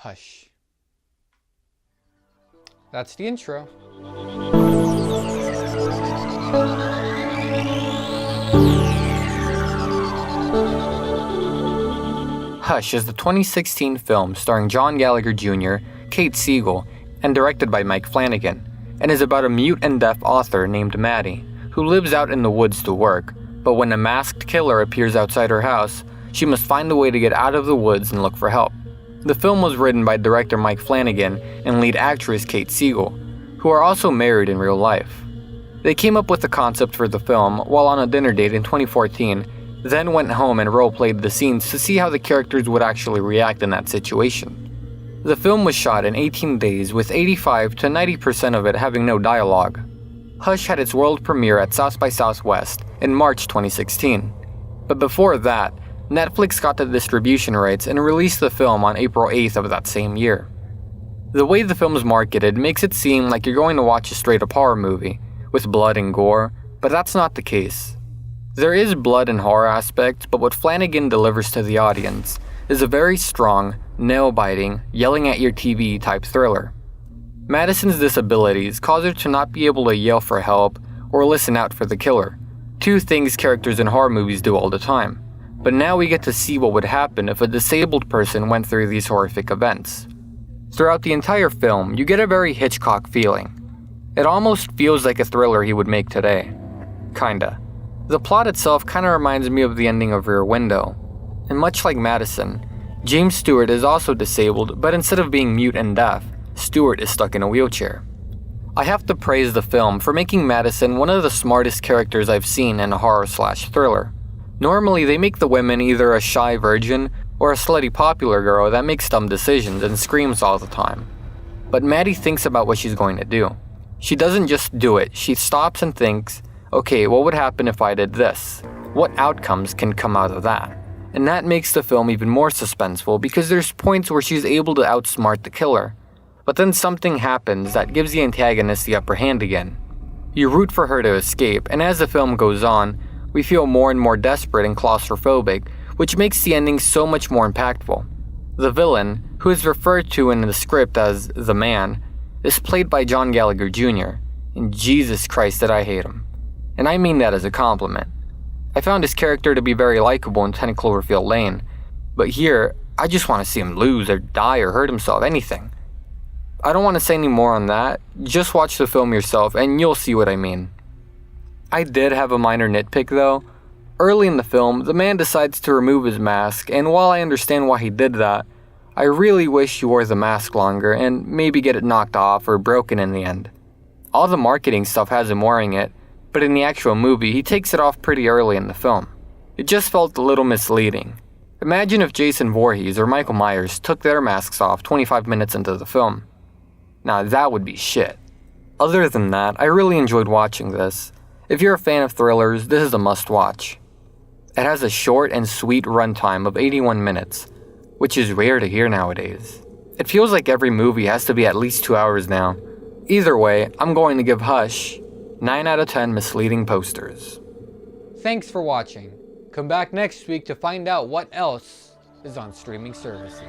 Hush. That's the intro. Hush is the 2016 film starring John Gallagher Jr., Kate Siegel, and directed by Mike Flanigan, and is about a mute and deaf author named Maddie, who lives out in the woods to work, but when a masked killer appears outside her house, she must find a way to get out of the woods and look for help. The film was written by director Mike Flanigan and lead actress Kate Siegel, who are also married in real life. They came up with the concept for the film while on a dinner date in 2014, then went home and role-played the scenes to see how the characters would actually react in that situation. The film was shot in 18 days, with 85 to 90% of it having no dialogue. Hush had its world premiere at South by Southwest in March 2016. But before that, Netflix got the distribution rights and released the film on April 8th of that same year. The way the film is marketed makes it seem like you're going to watch a straight-up horror movie, with blood and gore, but that's not the case. There is blood and horror aspects, but what Flanigan delivers to the audience is a very strong, nail-biting, yelling-at-your-TV type thriller. Madison's disabilities cause her to not be able to yell for help or listen out for the killer, two things characters in horror movies do all the time. But now we get to see what would happen if a disabled person went through these horrific events. Throughout the entire film, you get a very Hitchcock feeling. It almost feels like a thriller he would make today. Kinda. The plot itself kinda reminds me of the ending of Rear Window. And much like Madison, James Stewart is also disabled, but instead of being mute and deaf, Stewart is stuck in a wheelchair. I have to praise the film for making Madison one of the smartest characters I've seen in a horror/thriller. Normally, they make the women either a shy virgin or a slutty popular girl that makes dumb decisions and screams all the time. But Maddie thinks about what she's going to do. She doesn't just do it, she stops and thinks, okay, what would happen if I did this? What outcomes can come out of that? And that makes the film even more suspenseful because there's points where she's able to outsmart the killer. But then something happens that gives the antagonist the upper hand again. You root for her to escape, and as the film goes on, we feel more and more desperate and claustrophobic, which makes the ending so much more impactful. The villain, who is referred to in the script as the Man, is played by John Gallagher Jr., and Jesus Christ did I hate him. And I mean that as a compliment. I found his character to be very likable in 10 Cloverfield Lane, but here, I just want to see him lose or die or hurt himself, anything. I don't want to say any more on that, just watch the film yourself and you'll see what I mean. I did have a minor nitpick though. Early in the film, the man decides to remove his mask, and while I understand why he did that, I really wish he wore the mask longer and maybe get it knocked off or broken in the end. All the marketing stuff has him wearing it, but in the actual movie, he takes it off pretty early in the film. It just felt a little misleading. Imagine if Jason Voorhees or Michael Myers took their masks off 25 minutes into the film. Now that would be shit. Other than that, I really enjoyed watching this. If you're a fan of thrillers, this is a must-watch. It has a short and sweet runtime of 81 minutes, which is rare to hear nowadays. It feels like every movie has to be at least 2 hours now. Either way, I'm going to give Hush 9 out of 10 misleading posters. Thanks for watching. Come back next week to find out what else is on streaming services.